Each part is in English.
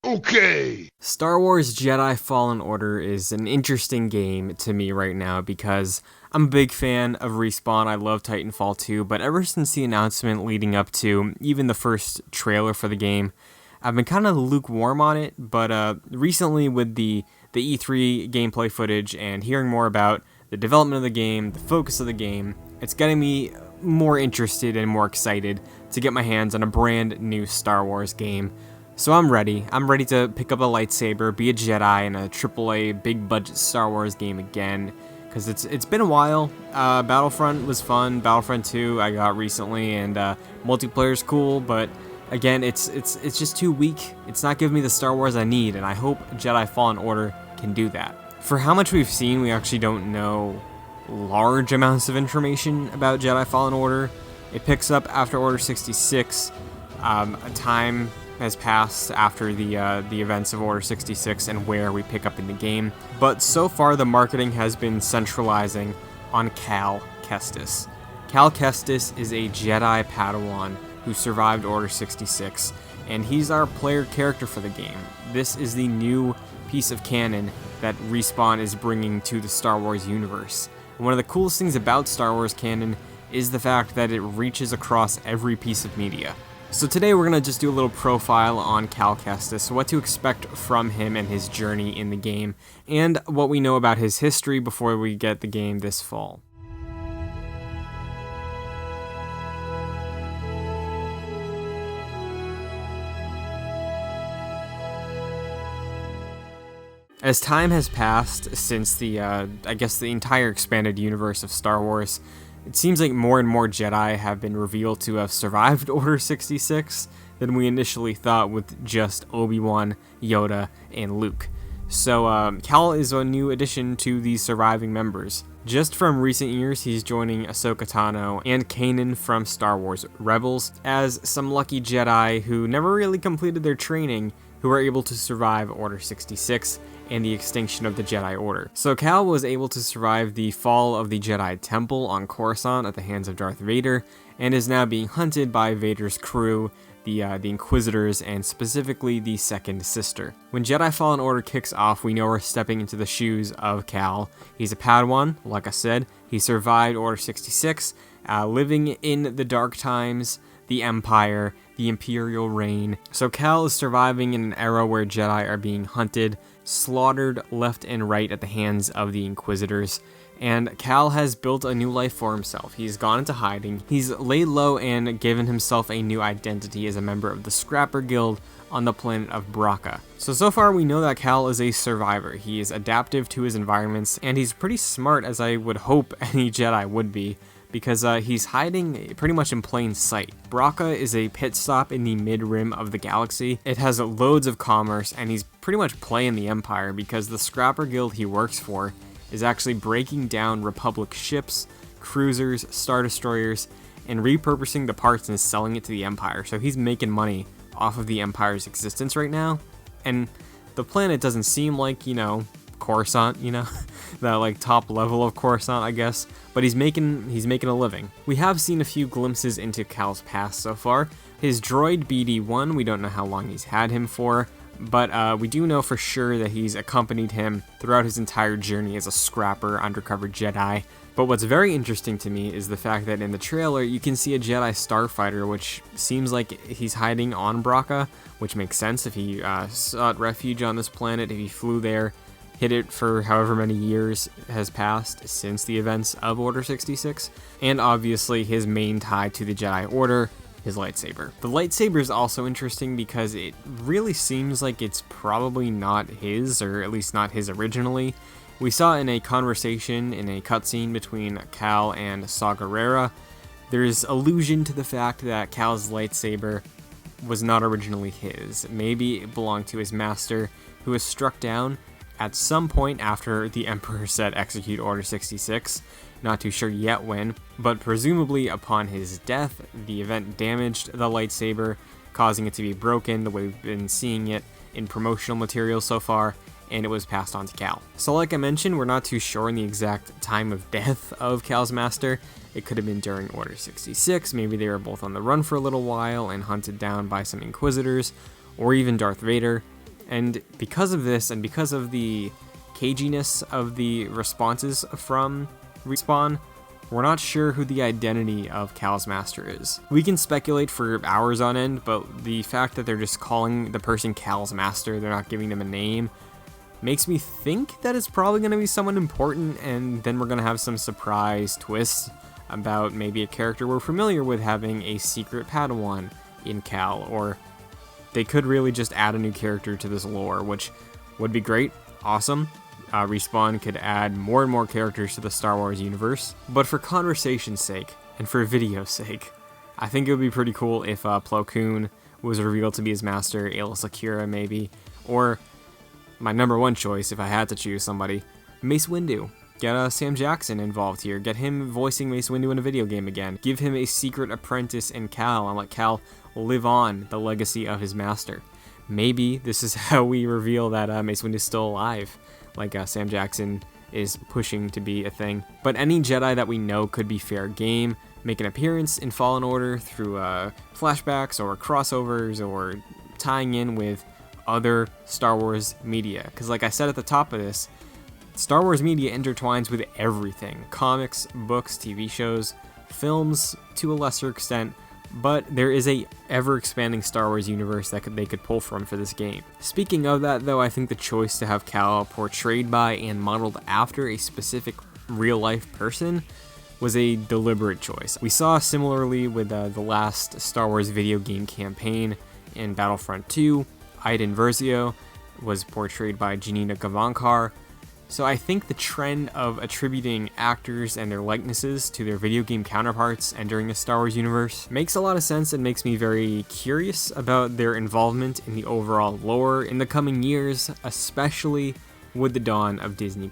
Okay. Star Wars Jedi Fallen Order is an interesting game to me right now because I'm a big fan of Respawn. I love Titanfall 2, but ever since the announcement leading up to even the first trailer for the game, I've been kind of lukewarm on it, but recently with the E3 gameplay footage and hearing more about the development of the game, the focus of the game, it's getting me more interested and more excited to get my hands on a brand new Star Wars game. So I'm ready. I'm ready to pick up a lightsaber, be a Jedi in a AAA big budget Star Wars game again, because it's been a while. Battlefront was fun. Battlefront 2 I got recently, and multiplayer's cool, but again, it's just too weak. It's not giving me the Star Wars I need, and I hope Jedi Fallen Order can do that. For how much we've seen, we actually don't know large amounts of information about Jedi Fallen Order. It picks up after Order 66. A time has passed after the events of Order 66 and where we pick up in the game. But so far, the marketing has been centralizing on Cal Kestis. Cal Kestis is a Jedi Padawan who survived Order 66, and he's our player character for the game. This is the new piece of canon that Respawn is bringing to the Star Wars universe. And one of the coolest things about Star Wars canon is the fact that it reaches across every piece of media. So today we're going to just do a little profile on Cal Kestis, what to expect from him and his journey in the game, and what we know about his history before we get the game this fall. As time has passed since the entire expanded universe of Star Wars, it seems like more and more Jedi have been revealed to have survived Order 66 than we initially thought with just Obi-Wan, Yoda, and Luke. So Cal is a new addition to these surviving members. Just from recent years, he's joining Ahsoka Tano and Kanan from Star Wars Rebels as some lucky Jedi who never really completed their training who were able to survive Order 66 and the extinction of the Jedi Order. So Cal was able to survive the fall of the Jedi Temple on Coruscant at the hands of Darth Vader, and is now being hunted by Vader's crew, the Inquisitors, and specifically the Second Sister. When Jedi Fallen Order kicks off, we know we're stepping into the shoes of Cal. He's a Padawan, like I said. He survived Order 66, living in the dark times, the Empire, the Imperial reign. So Cal is surviving in an era where Jedi are being hunted, slaughtered left and right at the hands of the Inquisitors, and Cal has built a new life for himself. He's gone into hiding, he's laid low and given himself a new identity as a member of the Scrapper Guild on the planet of Bracca. So far we know that Cal is a survivor. He is adaptive to his environments, and he's pretty smart, as I would hope any Jedi would be, because he's hiding pretty much in plain sight. Bracca is a pit stop in the mid-rim of the galaxy. It has loads of commerce, and he's pretty much playing the Empire because the Scrapper Guild he works for is actually breaking down Republic ships, cruisers, Star Destroyers, and repurposing the parts and selling it to the Empire. So he's making money off of the Empire's existence right now, and the planet doesn't seem like, Coruscant, that like top level of Coruscant, I guess, but he's making a living. We have seen a few glimpses into Cal's past so far. His droid BD-1, we don't know how long he's had him for, but we do know for sure that he's accompanied him throughout his entire journey as a scrapper undercover Jedi. But what's very interesting to me is the fact that in the trailer you can see a Jedi starfighter, which seems like he's hiding on Bracca, which makes sense if he sought refuge on this planet, if he flew there, hid it for however many years has passed since the events of Order 66, and obviously his main tie to the Jedi Order, his lightsaber. The lightsaber is also interesting because it really seems like it's probably not his, or at least not his originally. We saw in a conversation in a cutscene between Cal and Saw Gerrera, there's allusion to the fact that Cal's lightsaber was not originally his. Maybe it belonged to his master, who was struck down at some point after the Emperor said execute Order 66, not too sure yet when, but presumably upon his death, the event damaged the lightsaber, causing it to be broken the way we've been seeing it in promotional materials so far, and it was passed on to Cal. So like I mentioned, we're not too sure on the exact time of death of Cal's master. It could have been during Order 66, maybe they were both on the run for a little while and hunted down by some Inquisitors, or even Darth Vader. And because of this, and because of the caginess of the responses from Respawn, we're not sure who the identity of Cal's master is. We can speculate for hours on end, but the fact that they're just calling the person Cal's master, they're not giving them a name, makes me think that it's probably going to be someone important, and then we're going to have some surprise twists about maybe a character we're familiar with having a secret Padawan in Cal, or they could really just add a new character to this lore, which would be great, awesome. Respawn could add more and more characters to the Star Wars universe, but for conversation's sake, and for video's sake, I think it would be pretty cool if Plo Koon was revealed to be his master, Aayla Secura maybe, or my number one choice, if I had to choose somebody, Mace Windu. Get Sam Jackson involved here, get him voicing Mace Windu in a video game again, give him a secret apprentice in Cal, and let Cal live on the legacy of his master. Maybe this is how we reveal that Mace Windu is still alive, like Sam Jackson is pushing to be a thing. But any Jedi that we know could be fair game, make an appearance in Fallen Order through flashbacks or crossovers or tying in with other Star Wars media. Because like I said at the top of this, Star Wars media intertwines with everything. Comics, books, TV shows, films to a lesser extent, but there is a ever-expanding Star Wars universe that they could pull from for this game. Speaking of that, though, I think the choice to have Cal portrayed by and modeled after a specific real-life person was a deliberate choice. We saw similarly with the last Star Wars video game campaign in Battlefront 2, Iden Versio was portrayed by Janina Gavankar. So I think the trend of attributing actors and their likenesses to their video game counterparts entering the Star Wars universe makes a lot of sense and makes me very curious about their involvement in the overall lore in the coming years, especially with the dawn of Disney+.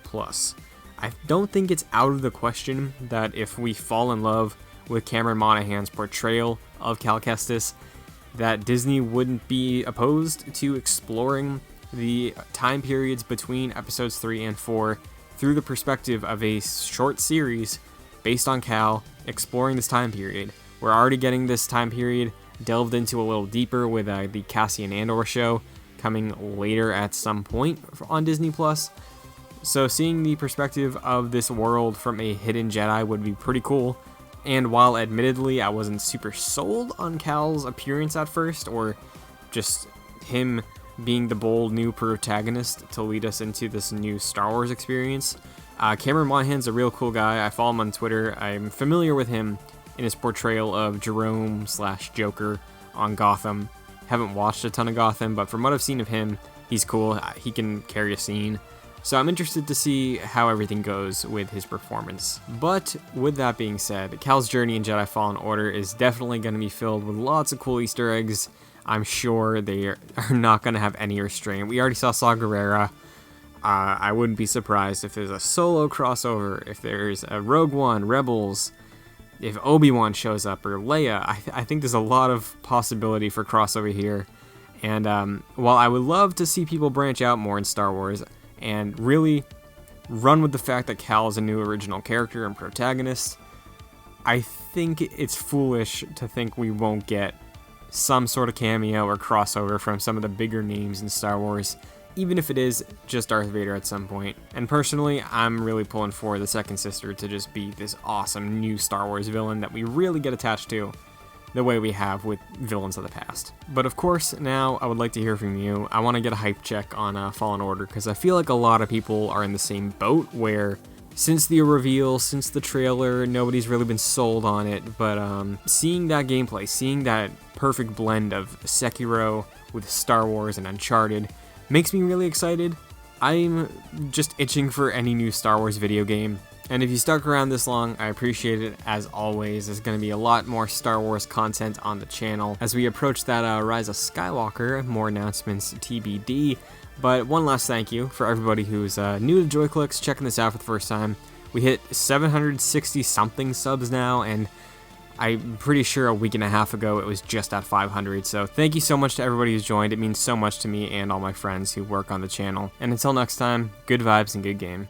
I don't think it's out of the question that if we fall in love with Cameron Monaghan's portrayal of Cal Kestis, that Disney wouldn't be opposed to exploring the time periods between episodes 3 and 4 through the perspective of a short series based on Cal, exploring this time period. We're already getting this time period delved into a little deeper with the Cassian Andor show coming later at some point on Disney+. So seeing the perspective of this world from a hidden Jedi would be pretty cool. And while admittedly I wasn't super sold on Cal's appearance at first, or just him being the bold new protagonist to lead us into this new Star Wars experience, Cameron Monaghan's a real cool guy. I follow him on Twitter. I'm familiar with him in his portrayal of Jerome/Joker on Gotham. Haven't watched a ton of Gotham, but from what I've seen of him, he's cool. He can carry a scene. So I'm interested to see how everything goes with his performance. But with that being said, Cal's journey in Jedi Fallen Order is definitely going to be filled with lots of cool Easter eggs. I'm sure they are not going to have any restraint. We already saw Saw Gerrera. I wouldn't be surprised if there's a solo crossover, if there's a Rogue One, Rebels, if Obi-Wan shows up, or Leia. I think there's a lot of possibility for crossover here. And while I would love to see people branch out more in Star Wars and really run with the fact that Cal is a new original character and protagonist, I think it's foolish to think we won't get some sort of cameo or crossover from some of the bigger names in Star Wars, even if it is just Darth Vader at some point. And personally, I'm really pulling for the second sister to just be this awesome new Star Wars villain that we really get attached to, the way we have with villains of the past. But of course, now I would like to hear from you. I want to get a hype check on Fallen Order, because I feel like a lot of people are in the same boat where since the reveal, since the trailer, nobody's really been sold on it, but seeing that gameplay, seeing that perfect blend of Sekiro with Star Wars and Uncharted makes me really excited. I'm just itching for any new Star Wars video game, and if you stuck around this long, I appreciate it as always. There's going to be a lot more Star Wars content on the channel as we approach that Rise of Skywalker, more announcements TBD. But one last thank you for everybody who's new to JoyClicks, checking this out for the first time. We hit 760 something subs now, and I'm pretty sure a week and a half ago it was just at 500. So thank you so much to everybody who's joined. It means so much to me and all my friends who work on the channel. And until next time, good vibes and good game.